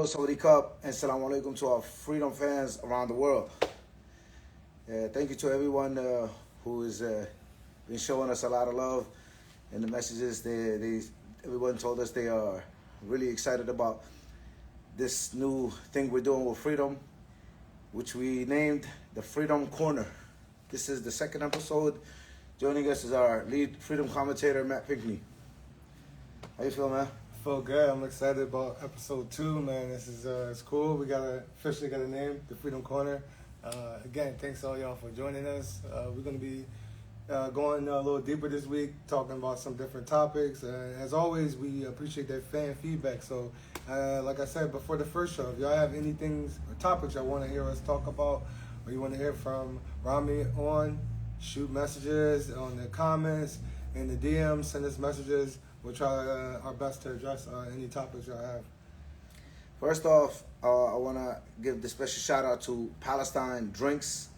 Saudi Cup and Assalamu alaikum to our freedom fans around the world. Thank you to everyone who has been showing us a lot of love and the messages. Everyone told us they are really excited about this new thing we're doing with freedom, which we named the Freedom Corner. This is the second episode. Joining us is our lead freedom commentator, Matt Pinkney. How you feel, man? Feel good. I'm excited about episode 2, man. This is it's cool. We officially got a name, the Freedom Corner. Again, thanks to all y'all for joining us. We're gonna be going a little deeper this week, talking about some different topics. As always, we appreciate that fan feedback. So, like I said before the first show, if y'all have any things or topics y'all want to hear us talk about, or you want to hear from Rami on, shoot messages on the comments, in the DMs, send us messages. We'll try our best to address any topics y'all have. First off, I want to give the special shout out to Palestine Drinks.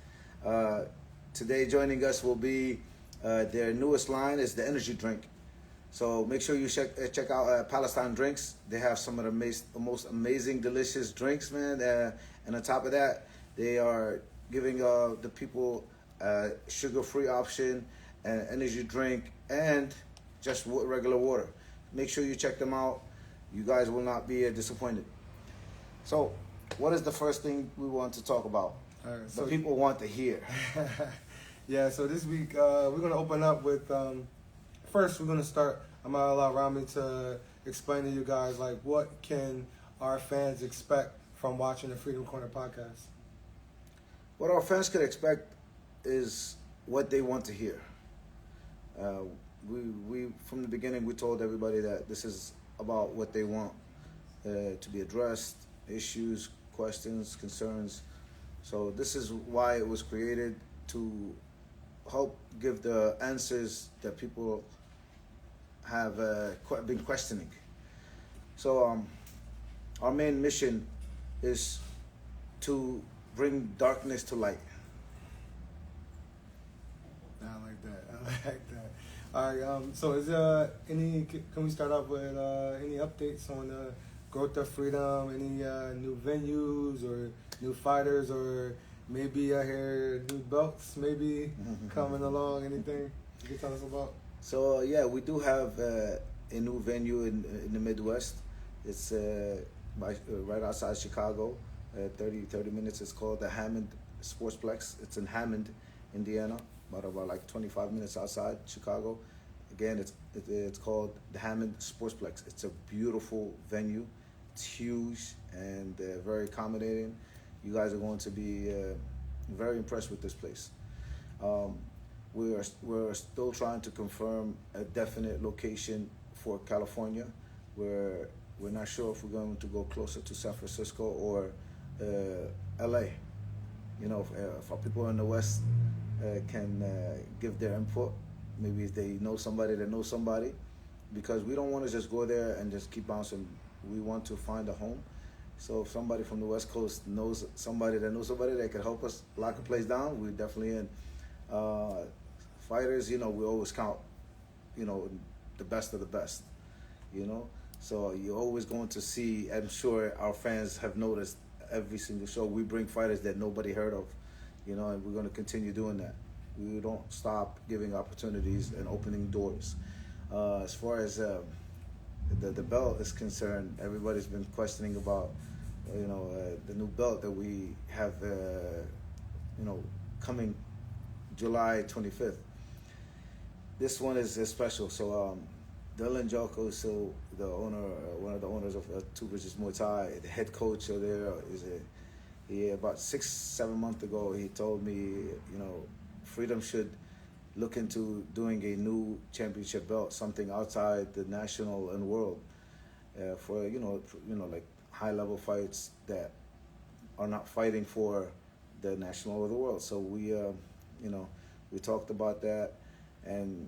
Today joining us will be their newest line is the energy drink. So make sure you check out Palestine Drinks. They have some of the most amazing, delicious drinks, man. And on top of that, they are giving the people a sugar-free option, an energy drink, and just regular water. Make sure you check them out. You guys will not be disappointed. So, what is the first thing we want to talk about? All right, so people want to hear. Yeah, so this week we're going to open up with, first we're going to start, I'm going to allow Rami to explain to you guys, like, what can our fans expect from watching the Freedom Corner podcast? What our fans could expect is what they want to hear. We from the beginning, we told everybody that this is about what they want to be addressed, issues, questions, concerns. So this is why it was created, to help give the answers that people have been questioning. So our main mission is to bring darkness to light. I like that. All right, so is can we start off with any updates on the growth of freedom, any new venues or new fighters, or maybe I hear new belts maybe coming along, anything you can tell us about? So yeah, we do have a new venue in the Midwest. It's right outside Chicago, 30 minutes. It's called the Hammond Sportsplex. It's in Hammond, Indiana, about like 25 minutes outside Chicago. Again, it's called the Hammond Sportsplex. It's a beautiful venue. It's huge and very accommodating. You guys are going to be very impressed with this place. We're still trying to confirm a definite location for California. We're not sure if we're going to go closer to San Francisco or LA. You know, if our people in the West can give their input, maybe if they know somebody that knows somebody, because we don't want to just go there and just keep bouncing. We want to find a home. So if somebody from the West Coast knows somebody that can help us lock a place down, we're definitely in. Fighters, you know, we always count, you know, the best of the best, you know. So you're always going to see, I'm sure our fans have noticed, every single show we bring fighters that nobody heard of, you know, and we're going to continue doing that. We don't stop giving opportunities and opening doors. As far as the belt is concerned, everybody's been questioning about, you know, the new belt that we have, you know, coming July 25th. This one is special. So Dylan Joko, so the owner, one of the owners of Two Bridges Muay Thai, the head coach of there, about 6-7 months ago, he told me, you know, Freedom should look into doing a new championship belt, something outside the national and world, for you know like high level fights that are not fighting for the national or the world. So we talked about that, and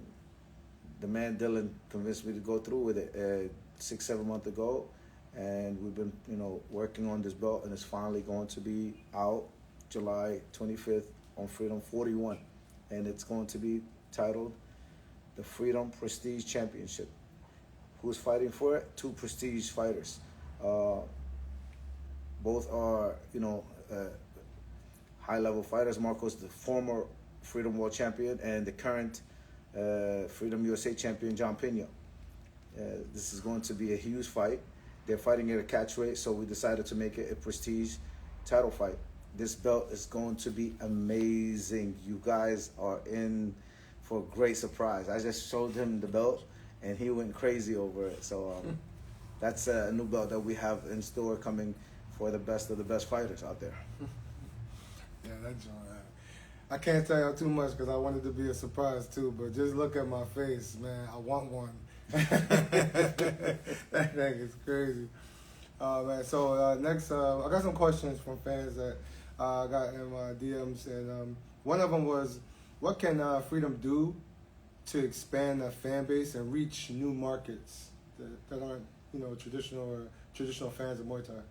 the man Dylan convinced me to go through with it 6-7 months ago, and we've been working on this belt, and it's finally going to be out July 25th on Freedom 41. And it's going to be titled the Freedom Prestige Championship. Who's fighting for it? Two prestige fighters. Both are, high-level fighters. Marco's the former Freedom World Champion and the current Freedom USA Champion, John Pena. This is going to be a huge fight. They're fighting at a catch weight, so we decided to make it a prestige title fight. This belt is going to be amazing. You guys are in for a great surprise. I just showed him the belt, and he went crazy over it. So that's a new belt that we have in store coming for the best of the best fighters out there. Yeah, that joint. I can't tell you too much because I wanted to be a surprise too, but just look at my face, man. I want one. That thing is crazy. Man, so next, I got some questions from fans that I got in my DMs, and one of them was, what can Freedom do to expand the fan base and reach new markets that aren't, traditional fans of Muay Thai?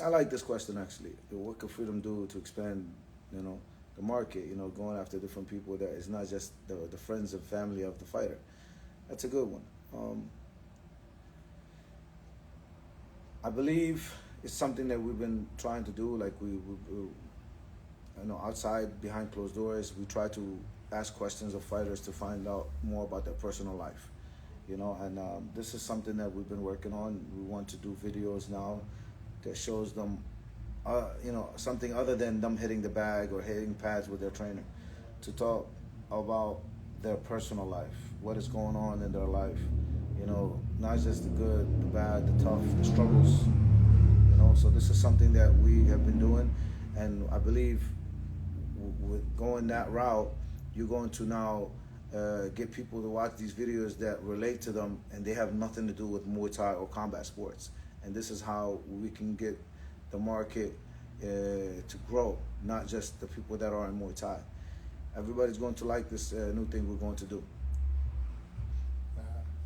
I like this question actually. What can Freedom do to expand, the market? Going after different people that is not just the friends and family of the fighter. That's a good one. I believe it's something that we've been trying to do. Like we outside behind closed doors, we try to ask questions of fighters to find out more about their personal life. And this is something that we've been working on. We want to do videos now that shows them, something other than them hitting the bag or hitting pads with their trainer, to talk about their personal life, what is going on in their life, not just the good, the bad, the tough, the struggles, So this is something that we have been doing, and I believe with going that route, you're going to now get people to watch these videos that relate to them, and they have nothing to do with Muay Thai or combat sports. And this is how we can get the market to grow, not just the people that are in Muay Thai. Everybody's going to like this new thing we're going to do.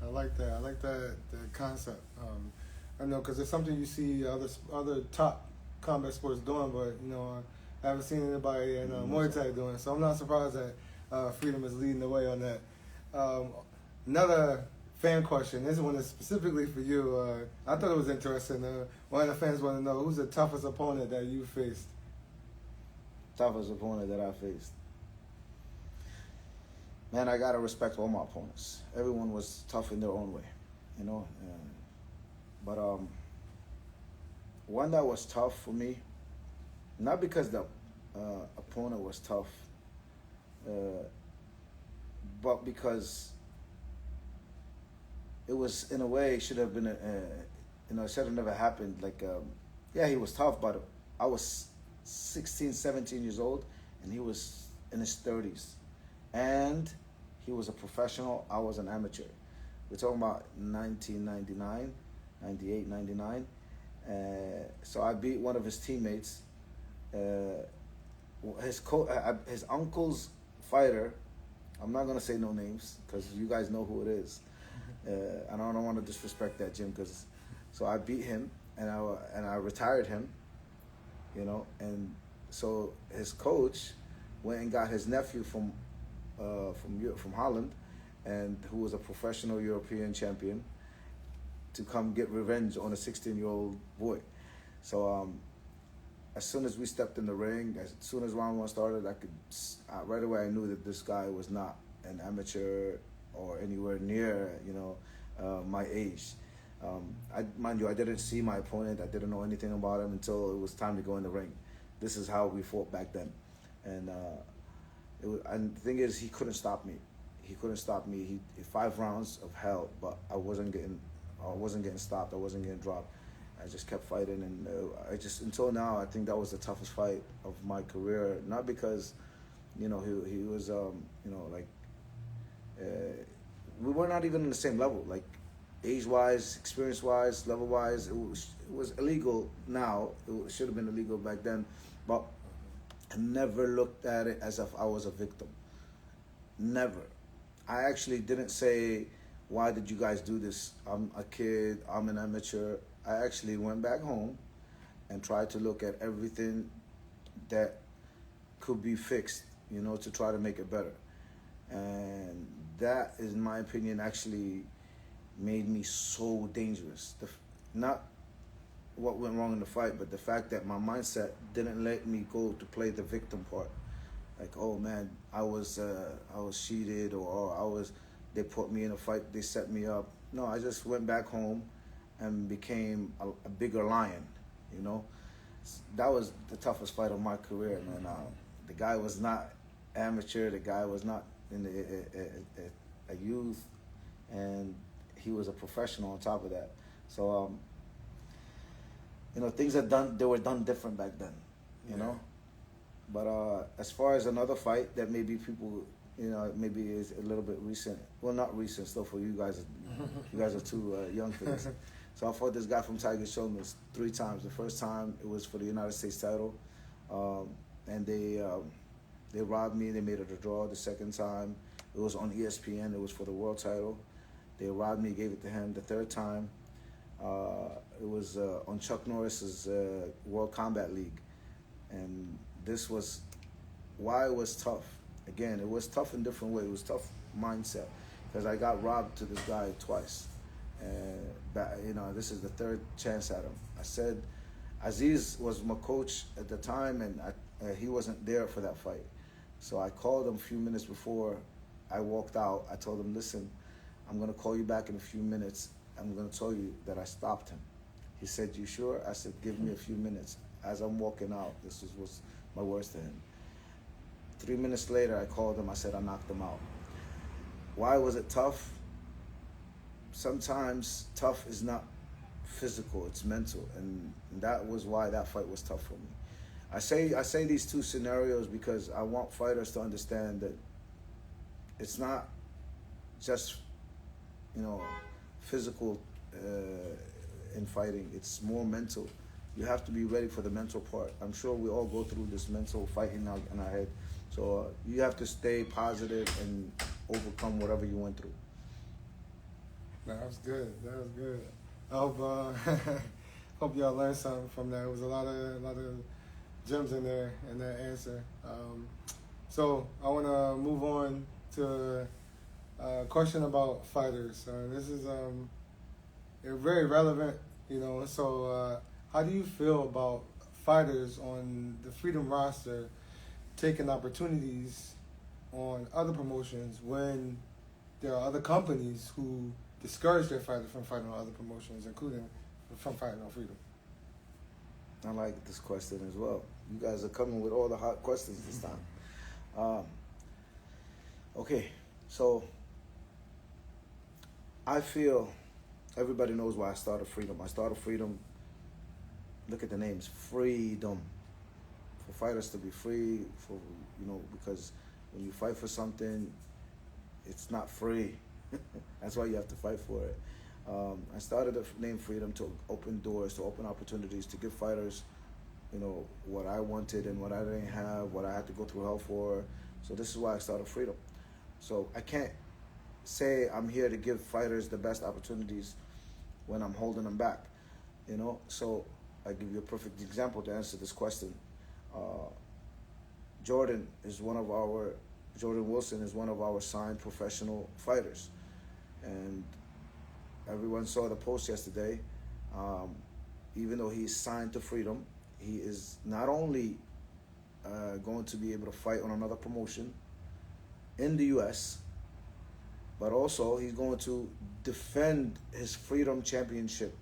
I like that. I like that concept. I know because it's something you see other top combat sports doing, but I haven't seen anybody in Muay Thai doing it. So I'm not surprised that Freedom is leading the way on that. Another fan question. This one is specifically for you. I thought it was interesting. One of the fans want to know, who's the toughest opponent that you faced? Toughest opponent that I faced. Man, I gotta respect all my opponents. Everyone was tough in their own way, But one that was tough for me, not because the opponent was tough, but because it was, in a way, it should have been, it should have never happened. Like, he was tough, but I was 16, 17 years old, and he was in his 30s. And he was a professional, I was an amateur. We're talking about 1999, 98, 99. So I beat one of his teammates. His uncle's fighter, I'm not going to say no names because you guys know who it is. And I don't want to disrespect that, Jim. So I beat him, and I retired him, and so his coach went and got his nephew from Holland, and who was a professional European champion, to come get revenge on a 16-year-old boy. So as soon as we stepped in the ring, as soon as round one started, right away I knew that this guy was not an amateur or anywhere near my age. Mind you, I didn't see my opponent. I didn't know anything about him until it was time to go in the ring. This is how we fought back then, and the thing is, he couldn't stop me. He couldn't stop me. 5 rounds of hell, but I wasn't getting stopped. I wasn't getting dropped. I just kept fighting, and until now, I think that was the toughest fight of my career. Not because, he was, we were not even on the same level, like age-wise, experience-wise, level-wise. It was illegal now. It should have been illegal back then, but I never looked at it as if I was a victim. Never. I actually didn't say, why did you guys do this? I'm a kid, I'm an amateur. I actually went back home and tried to look at everything that could be fixed, to try to make it better. And that, in my opinion, actually made me so dangerous. Not what went wrong in the fight, but the fact that my mindset didn't let me go to play the victim part. Like, oh man, I was cheated, or they put me in a fight, they set me up. No, I just went back home and became a bigger lion, you know. That was the toughest fight of my career, man. The guy was not amateur. The guy was not in a youth, and he was a professional on top of that. So, you know, they were done different back then, you know. But as far as another fight that maybe people, you know, maybe is a little bit recent. Well, not recent, still for you guys. You guys are too young for this. So I fought this guy from Tiger Shoulders 3 times. The first time it was for the United States title, and they robbed me. They made it a draw. The second time it was on ESPN. It was for the world title. They robbed me, gave it to him. The third time it was on Chuck Norris's World Combat League, and this was why it was tough. Again, it was tough in different ways. It was tough mindset because I got robbed to this guy twice. You know, this is the third chance at him. I said, Aziz was my coach at the time, and he wasn't there for that fight. So I called him a few minutes before I walked out. I told him, listen, I'm going to call you back in a few minutes. I'm going to tell you that I stopped him. He said, you sure? I said, give me a few minutes. As I'm walking out, this was my words to him. 3 minutes later, I called him. I said, I knocked him out. Why was it tough? Sometimes tough is not physical, it's mental, and that was why that fight was tough for me. I say these 2 scenarios because I want fighters to understand that it's not just, you know, physical in fighting. It's more mental. You have to be ready for the mental part. I'm sure we all go through this mental fight in our head. So you have to stay positive and overcome whatever you went through. That was good. That was good. I hope hope y'all learned something from that. It was a lot of gems in there in that answer. So I want to move on to a question about fighters. This is very relevant, you know. So how do you feel about fighters on the Freedom roster taking opportunities on other promotions when there are other companies who discourage their fighters from fighting on other promotions, including from fighting on Freedom? I like this question as well. You guys are coming with all the hot questions this time. Okay, so I feel everybody knows why I started Freedom. I started Freedom, look at the names, Freedom. For fighters to be free, for, you know, because when you fight for something, it's not free. That's why you have to fight for it. I started the name Freedom to open doors, to open opportunities, to give fighters, you know, what I wanted and what I didn't have, what I had to go through hell for. So this is why I started Freedom. So I can't say I'm here to give fighters the best opportunities when I'm holding them back, you know. So I give you a perfect example to answer this question. Jordan Wilson is one of our signed professional fighters, and everyone saw the post yesterday. Even though he's signed to Freedom, he is not only going to be able to fight on another promotion in the U.S., but also he's going to defend his Freedom Championship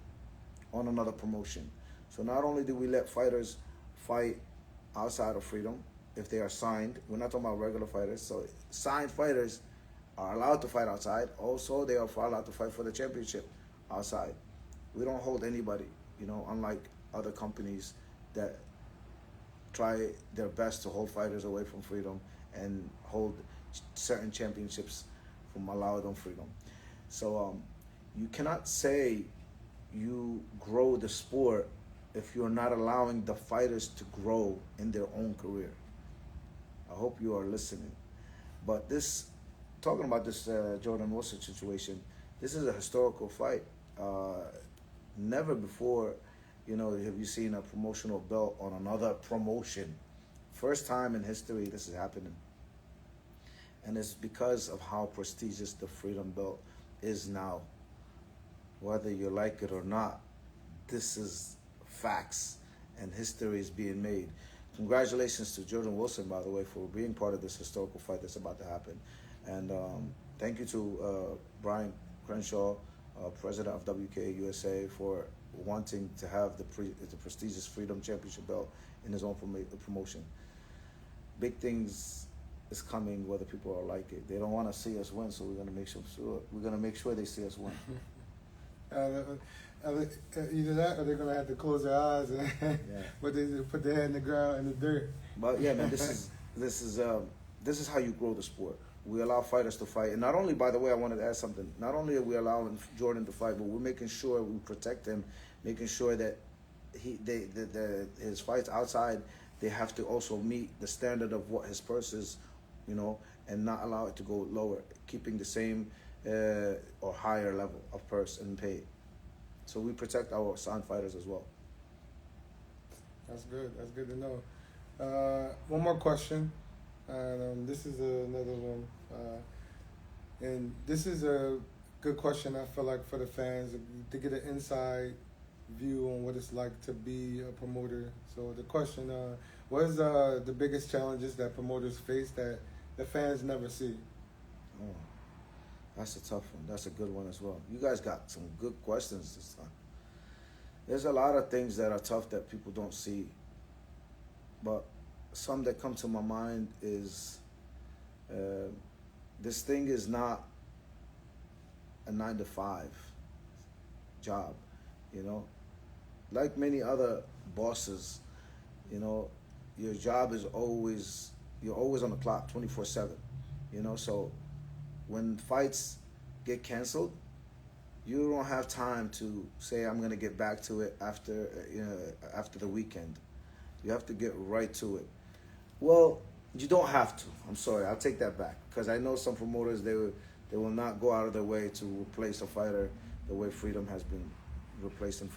on another promotion. So not only do we let fighters fight outside of Freedom if they are signed, we're not talking about regular fighters, so signed fighters are allowed to fight outside. Also, they are allowed to fight for the championship outside. We don't hold anybody, you know, unlike other companies that try their best to hold fighters away from Freedom and hold certain championships from allowed on Freedom. So you cannot say you grow the sport if you're not allowing the fighters to grow in their own career. I hope you are listening. But talking about this Jordan Wilson situation, this is a historical fight. Never before, you know, have you seen a promotional belt on another promotion. First time in history this is happening. And it's because of how prestigious the Freedom belt is now. Whether you like it or not, this is facts and history is being made. Congratulations to Jordan Wilson, by the way, for being part of this historical fight that's about to happen. And thank you to Brian Crenshaw, president of WK USA, for wanting to have the prestigious Freedom Championship belt in his own promotion. Big things is coming, whether people are like it. They don't want to see us win, so we're gonna make sure they see us win. Either that, or they're gonna have to close their eyes and but they put their head in the ground in the dirt. But yeah, man, this is how you grow the sport. We allow fighters to fight, and not only, by the way, I wanted to add something. Not only are we allowing Jordan to fight, but we're making sure we protect him, making sure that his fights outside, they have to also meet the standard of what his purse is, you know, and not allow it to go lower, keeping the same or higher level of purse and pay. So we protect our sound fighters as well. That's good. That's good to know. One more question, and this is another one, and this is a good question. I feel like for the fans to get an inside view on what it's like to be a promoter. So the question: what is the biggest challenges that promoters face that the fans never see? Oh. That's a tough one. That's a good one as well. You guys got some good questions this time. There's a lot of things that are tough that people don't see. But some that come to my mind is this thing is not a 9-to-5 job, you know. Like many other bosses, you know, your job is you're always on the clock 24/7, you know, so when fights get canceled, you don't have time to say, I'm going to get back to it after the weekend. You have to get right to it. Well, you don't have to. I'm sorry. I'll take that back. Because I know some promoters, they will not go out of their way to replace a fighter the way Freedom has been replacing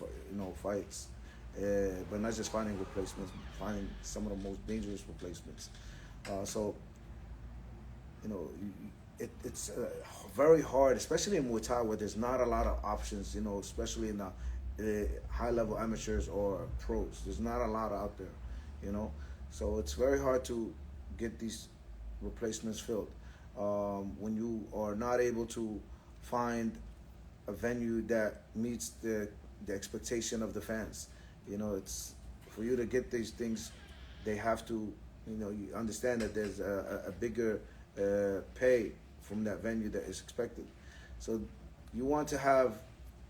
fights. But not just finding replacements, finding some of the most dangerous replacements. So, you know, it's very hard, especially in Muay Thai, where there's not a lot of options, you know, especially in the high-level amateurs or pros. There's not a lot out there, you know. So it's very hard to get these replacements filled. When you are not able to find a venue that meets the expectation of the fans, you know, it's for you to get these things, they have to, you know, you understand that there's a bigger pay from that venue that is expected. So you want to have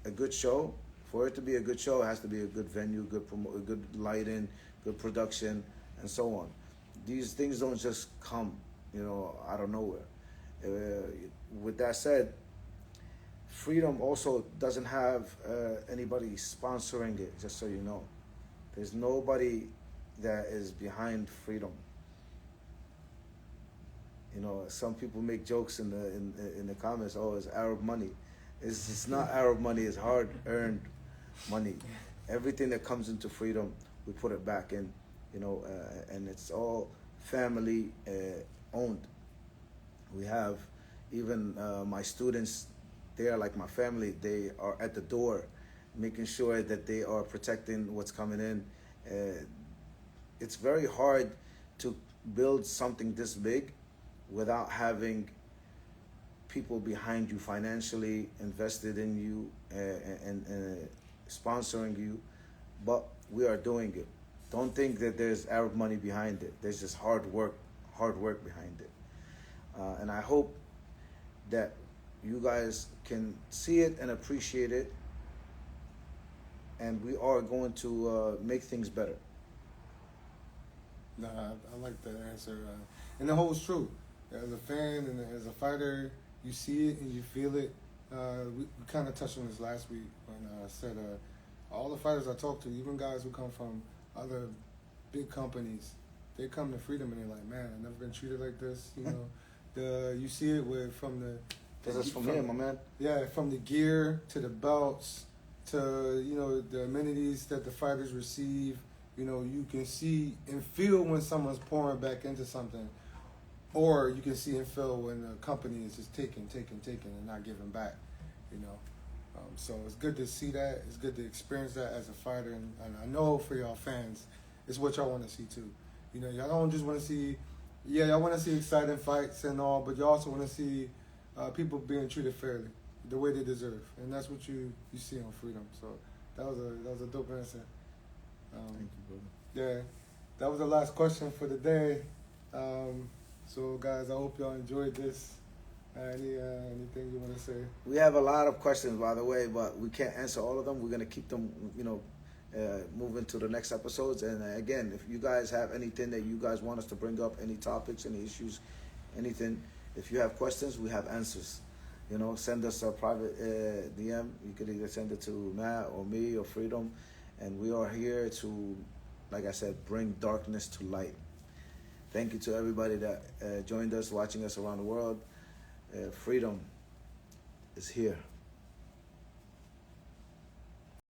a good show. For it to be a good show, it has to be a good venue, good lighting, good production, and so on. These things don't just come, you know, out of nowhere. With that said, Freedom also doesn't have anybody sponsoring it, just so you know. There's nobody that is behind Freedom. You know, some people make jokes in the comments. Oh, it's Arab money. It's not Arab money. It's hard-earned money. Everything that comes into Freedom, we put it back in. You know, and it's all family owned. We have even my students. They are like my family. They are at the door, making sure that they are protecting what's coming in. It's very hard to build something this big without having people behind you financially invested in you and sponsoring you, but we are doing it. Don't think that there's Arab money behind it. There's just hard work behind it. And I hope that you guys can see it and appreciate it, and we are going to make things better. Nah, I like that answer. And the whole is true. As a fan and as a fighter, you see it and you feel it. We kind of touched on this last week when I said all the fighters I talked to, even guys who come from other big companies, they come to Freedom and they're like, man, I've never been treated like this. You know, you see it from the. This is from here, my man. Yeah, from the gear to the belts to, you know, the amenities that the fighters receive. You know, you can see and feel when someone's pouring back into something. Or you can see and feel when the company is just taking and not giving back, you know. So it's good to see that. It's good to experience that as a fighter, and I know for y'all fans, it's what y'all want to see too. You know, y'all don't just want to see, y'all want to see exciting fights and all, but you also want to see people being treated fairly, the way they deserve, and that's what you see on Freedom. So that was a dope answer. Thank you, brother. Yeah, that was the last question for the day. So guys, I hope y'all enjoyed this. Anything you want to say? We have a lot of questions, by the way, but we can't answer all of them. We're gonna keep them, moving to the next episodes. And again, if you guys have anything that you guys want us to bring up, any topics, any issues, anything, if you have questions, we have answers. Send us a private DM. You could either send it to Matt or me or Freedom, and we are here to, like I said, bring darkness to light. Thank you to everybody that joined us, watching us around the world. Freedom is here.